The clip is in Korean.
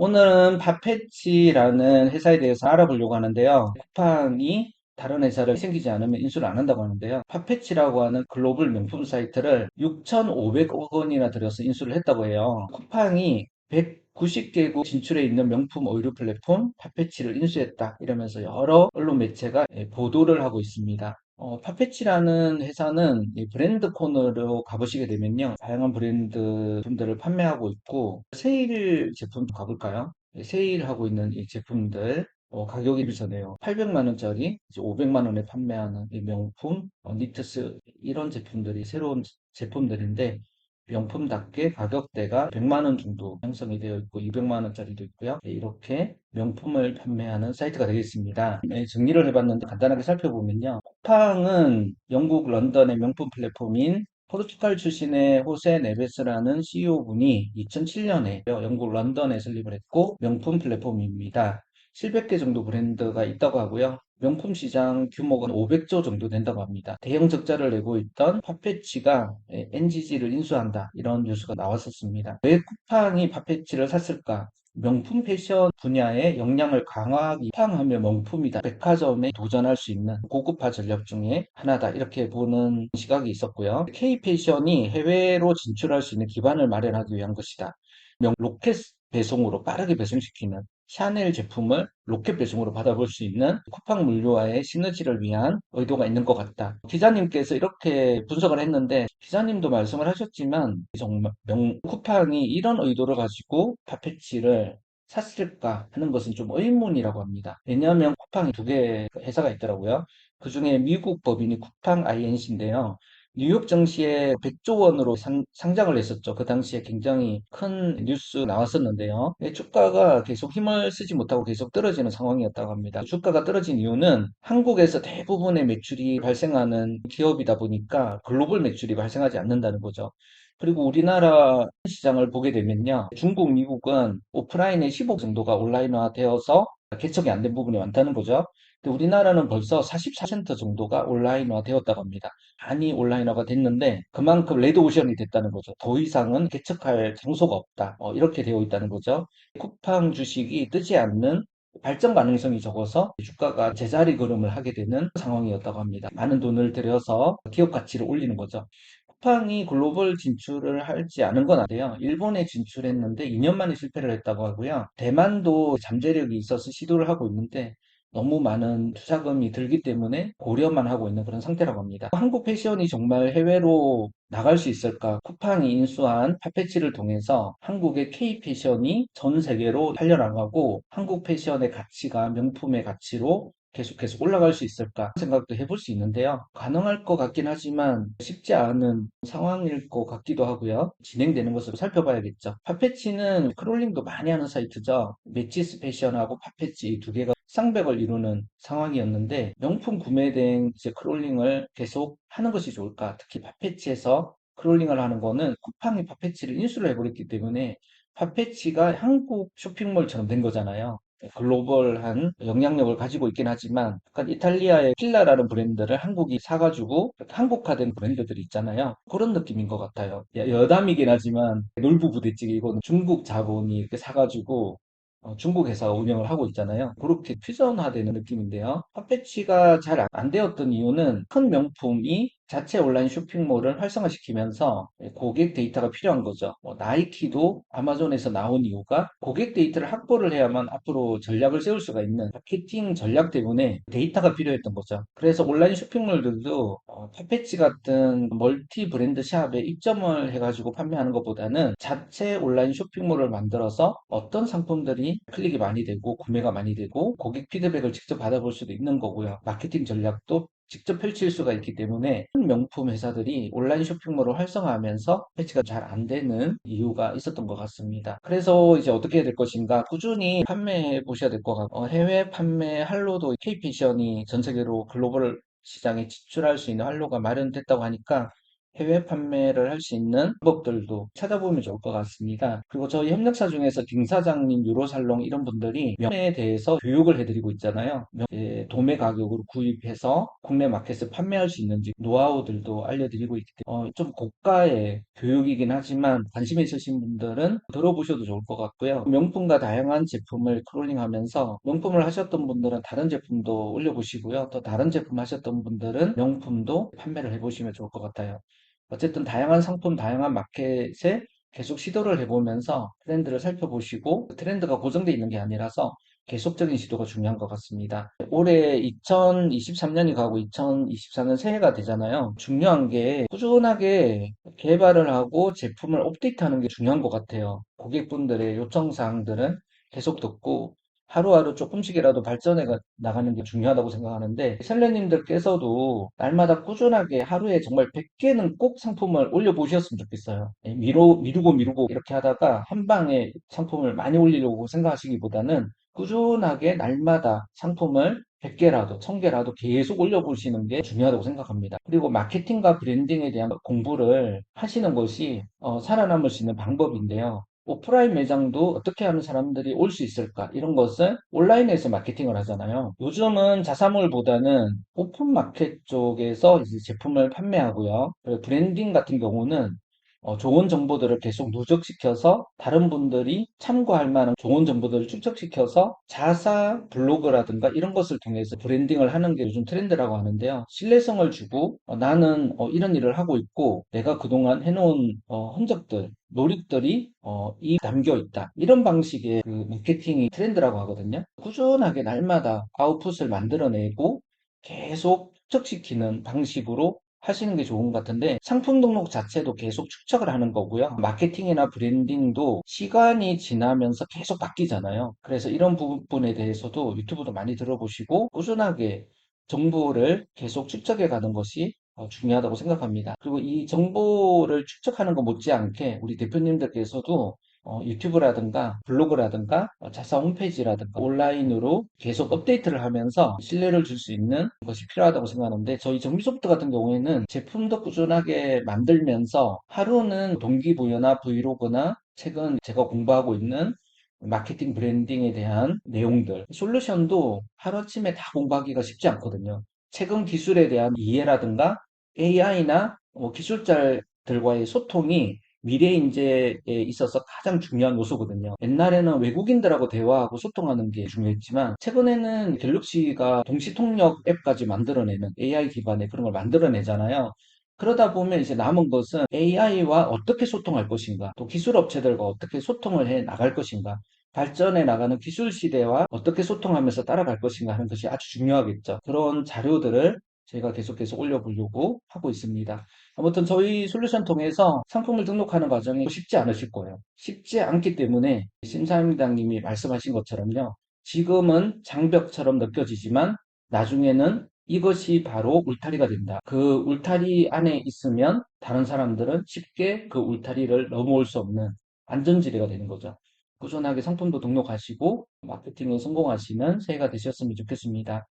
오늘은 팟패치라는 회사에 대해서 알아보려고 하는데요. 쿠팡이 다른 회사를 생기지 않으면 인수를 안 한다고 하는데요. 팟패치라고 하는 글로벌 명품 사이트를 6,500억 원이나 들여서 인수를 했다고 해요. 쿠팡이 190개국 진출해 있는 명품 의류 플랫폼 팟패치를 인수했다 이러면서 여러 언론 매체가 보도를 하고 있습니다. 팟패치라는 회사는 이 브랜드 코너로 가보시게 되면요. 다양한 브랜드 제품들을 판매하고 있고, 세일 제품 가볼까요? 세일하고 있는 이 제품들, 가격이 비싸네요. 800만 원짜리 500만 원에 판매하는 이 명품, 니트스, 이런 제품들이 새로운 제품들인데, 명품답게 가격대가 100만 원 정도 형성이 되어 있고 200만 원짜리도 있고요. 이렇게 명품을 판매하는 사이트가 되겠습니다. 정리를 해봤는데 간단하게 살펴보면요. 쿠팡은 영국 런던의 명품 플랫폼인 포르투갈 출신의 호세 네베스라는 CEO분이 2007년에 영국 런던에 설립을 했고 명품 플랫폼입니다. 700개 정도 브랜드가 있다고 하고요. 명품 시장 규모가 500조 정도 된다고 합니다. 대형 적자를 내고 있던 팟패치가 NGG를 인수한다. 이런 뉴스가 나왔었습니다. 왜 쿠팡이 팟패치를 샀을까? 명품 패션 분야의 역량을 강화하기 쿠팡하면 명품이다. 백화점에 도전할 수 있는 고급화 전략 중에 하나다. 이렇게 보는 시각이 있었고요. K패션이 해외로 진출할 수 있는 기반을 마련하기 위한 것이다. 로켓 배송으로 빠르게 배송시키는 샤넬 제품을 로켓 배송으로 받아볼 수 있는 쿠팡 물류와의 시너지를 위한 의도가 있는 것 같다. 기자님께서 이렇게 분석을 했는데 기자님도 말씀을 하셨지만 정말 쿠팡이 이런 의도를 가지고 팟패치를 샀을까 하는 것은 좀 의문이라고 합니다. 왜냐하면 쿠팡이 두 개 회사가 있더라고요. 그 중에 미국 법인이 쿠팡 INC인데요. 뉴욕 증시에 100조 원으로 상장을 했었죠. 그 당시에 굉장히 큰 뉴스 나왔었는데요. 주가가 계속 힘을 쓰지 못하고 계속 떨어지는 상황이었다고 합니다. 주가가 떨어진 이유는 한국에서 대부분의 매출이 발생하는 기업이다 보니까 글로벌 매출이 발생하지 않는다는 거죠. 그리고 우리나라 시장을 보게 되면요. 중국, 미국은 오프라인의 15 정도가 온라인화 되어서 개척이 안 된 부분이 많다는 거죠. 근데 우리나라는 벌써 44% 정도가 온라인화 되었다고 합니다. 많이 온라인화가 됐는데 그만큼 레드오션이 됐다는 거죠. 더 이상은 개척할 장소가 없다. 이렇게 되어 있다는 거죠. 쿠팡 주식이 뜨지 않는 발전 가능성이 적어서 주가가 제자리 걸음을 하게 되는 상황이었다고 합니다. 많은 돈을 들여서 기업 가치를 올리는 거죠. 쿠팡이 글로벌 진출을 할지 않은 건 아니에요. 일본에 진출했는데 2년 만에 실패를 했다고 하고요. 대만도 잠재력이 있어서 시도를 하고 있는데 너무 많은 투자금이 들기 때문에 고려만 하고 있는 그런 상태라고 합니다. 한국 패션이 정말 해외로 나갈 수 있을까? 쿠팡이 인수한 팟패치를 통해서 한국의 K 패션이 전 세계로 팔려나가고 한국 패션의 가치가 명품의 가치로 계속 올라갈 수 있을까 생각도 해볼 수 있는데요. 가능할 것 같긴 하지만 쉽지 않은 상황일 것 같기도 하고요. 진행되는 것으로 살펴봐야겠죠. 팟패치는 크롤링도 많이 하는 사이트죠. 매치스 패션하고 팟패치 두 개가 쌍벽을 이루는 상황이었는데 명품 구매 대행 이제 크롤링을 계속 하는 것이 좋을까? 특히 팟패치에서 크롤링을 하는 거는 쿠팡이 팟패치를 인수를 해버렸기 때문에 팟패치가 한국 쇼핑몰처럼 된 거잖아요. 글로벌한 영향력을 가지고 있긴 하지만 약간 이탈리아의 필라라는 브랜드를 한국이 사가지고 한국화된 브랜드들이 있잖아요. 그런 느낌인 것 같아요. 여담이긴 하지만 놀부부대찌개 이거는 중국 자본이 이렇게 사가지고 중국 회사가 운영을 하고 있잖아요. 그렇게 퓨전화되는 느낌인데요. 팟패치가 잘 안 되었던 이유는 큰 명품이 자체 온라인 쇼핑몰을 활성화시키면서 고객 데이터가 필요한 거죠. 나이키도 아마존에서 나온 이유가 고객 데이터를 확보를 해야만 앞으로 전략을 세울 수가 있는 마케팅 전략 때문에 데이터가 필요했던 거죠. 그래서 온라인 쇼핑몰들도 팟패치 같은 멀티 브랜드 샵에 입점을 해가지고 판매하는 것보다는 자체 온라인 쇼핑몰을 만들어서 어떤 상품들이 클릭이 많이 되고 구매가 많이 되고 고객 피드백을 직접 받아볼 수도 있는 거고요. 마케팅 전략도 직접 펼칠 수가 있기 때문에 큰 명품 회사들이 온라인 쇼핑몰을 활성화하면서 패치가 잘 안 되는 이유가 있었던 것 같습니다. 그래서 이제 어떻게 해야 될 것인가 꾸준히 판매해 보셔야 될 것 같고 해외 판매 할로도 K패션이 전 세계로 글로벌 시장에 진출할 수 있는 활로가 마련됐다고 하니까 해외 판매를 할 수 있는 방법들도 찾아보면 좋을 것 같습니다. 그리고 저희 협력사 중에서 김 사장님, 유로살롱 이런 분들이 명품에 대해서 교육을 해드리고 있잖아요. 도매 가격으로 구입해서 국내 마켓에 판매할 수 있는지 노하우들도 알려드리고 있기 때문에 좀 고가의 교육이긴 하지만 관심 있으신 분들은 들어보셔도 좋을 것 같고요. 명품과 다양한 제품을 크롤링하면서 명품을 하셨던 분들은 다른 제품도 올려보시고요. 또 다른 제품 하셨던 분들은 명품도 판매를 해보시면 좋을 것 같아요. 어쨌든 다양한 상품, 다양한 마켓에 계속 시도를 해보면서 트렌드를 살펴보시고 그 트렌드가 고정되어 있는 게 아니라서 계속적인 시도가 중요한 것 같습니다. 올해 2023년이 가고 2024년 새해가 되잖아요. 중요한 게 꾸준하게 개발을 하고 제품을 업데이트하는 게 중요한 것 같아요. 고객분들의 요청사항들은 계속 듣고 하루하루 조금씩이라도 발전해 나가는 게 중요하다고 생각하는데 셀러님들께서도 날마다 꾸준하게 하루에 정말 100개는 꼭 상품을 올려보셨으면 좋겠어요. 미루고 이렇게 하다가 한 방에 상품을 많이 올리려고 생각하시기보다는 꾸준하게 날마다 상품을 100개라도 1000개라도 계속 올려보시는 게 중요하다고 생각합니다. 그리고 마케팅과 브랜딩에 대한 공부를 하시는 것이 살아남을 수 있는 방법인데요. 오프라인 매장도 어떻게 하면 사람들이 올 수 있을까? 이런 것을 온라인에서 마케팅을 하잖아요. 요즘은 자사몰보다는 오픈마켓 쪽에서 이제 제품을 판매하고요. 그리고 브랜딩 같은 경우는 좋은 정보들을 계속 누적시켜서 다른 분들이 참고할 만한 좋은 정보들을 축적시켜서 자사 블로그라든가 이런 것을 통해서 브랜딩을 하는 게 요즘 트렌드라고 하는데요. 신뢰성을 주고 나는 이런 일을 하고 있고 내가 그동안 해놓은 흔적들, 노력들이 이 담겨 있다. 이런 방식의 그 마케팅이 트렌드라고 하거든요. 꾸준하게 날마다 아웃풋을 만들어내고 계속 축적시키는 방식으로 하시는 게 좋은 것 같은데 상품 등록 자체도 계속 축적을 하는 거고요. 마케팅이나 브랜딩도 시간이 지나면서 계속 바뀌잖아요. 그래서 이런 부분에 대해서도 유튜브도 많이 들어보시고 꾸준하게 정보를 계속 축적해 가는 것이 중요하다고 생각합니다. 그리고 이 정보를 축적하는 것 못지않게 우리 대표님들께서도 유튜브라든가 블로그라든가 자사 홈페이지라든가 온라인으로 계속 업데이트를 하면서 신뢰를 줄 수 있는 것이 필요하다고 생각하는데 저희 정비소프트 같은 경우에는 제품도 꾸준하게 만들면서 하루는 동기부여나 브이로그나 최근 제가 공부하고 있는 마케팅 브랜딩에 대한 내용들, 솔루션도 하루아침에 다 공부하기가 쉽지 않거든요. 최근 기술에 대한 이해라든가 AI나 기술자들과의 소통이 미래 인재에 있어서 가장 중요한 요소거든요. 옛날에는 외국인들하고 대화하고 소통하는 게 중요했지만 최근에는 갤럭시가 동시통역 앱까지 만들어내는 AI 기반의 그런 걸 만들어내잖아요. 그러다 보면 이제 남은 것은 AI와 어떻게 소통할 것인가, 또 기술 업체들과 어떻게 소통을 해 나갈 것인가, 발전해 나가는 기술 시대와 어떻게 소통하면서 따라갈 것인가 하는 것이 아주 중요하겠죠. 그런 자료들을 제가 계속해서 올려보려고 하고 있습니다. 아무튼 저희 솔루션 통해서 상품을 등록하는 과정이 쉽지 않으실 거예요. 쉽지 않기 때문에 심사임당님이 말씀하신 것처럼요. 지금은 장벽처럼 느껴지지만 나중에는 이것이 바로 울타리가 된다. 그 울타리 안에 있으면 다른 사람들은 쉽게 그 울타리를 넘어올 수 없는 안전지대가 되는 거죠. 꾸준하게 상품도 등록하시고 마케팅에 성공하시는 새해가 되셨으면 좋겠습니다.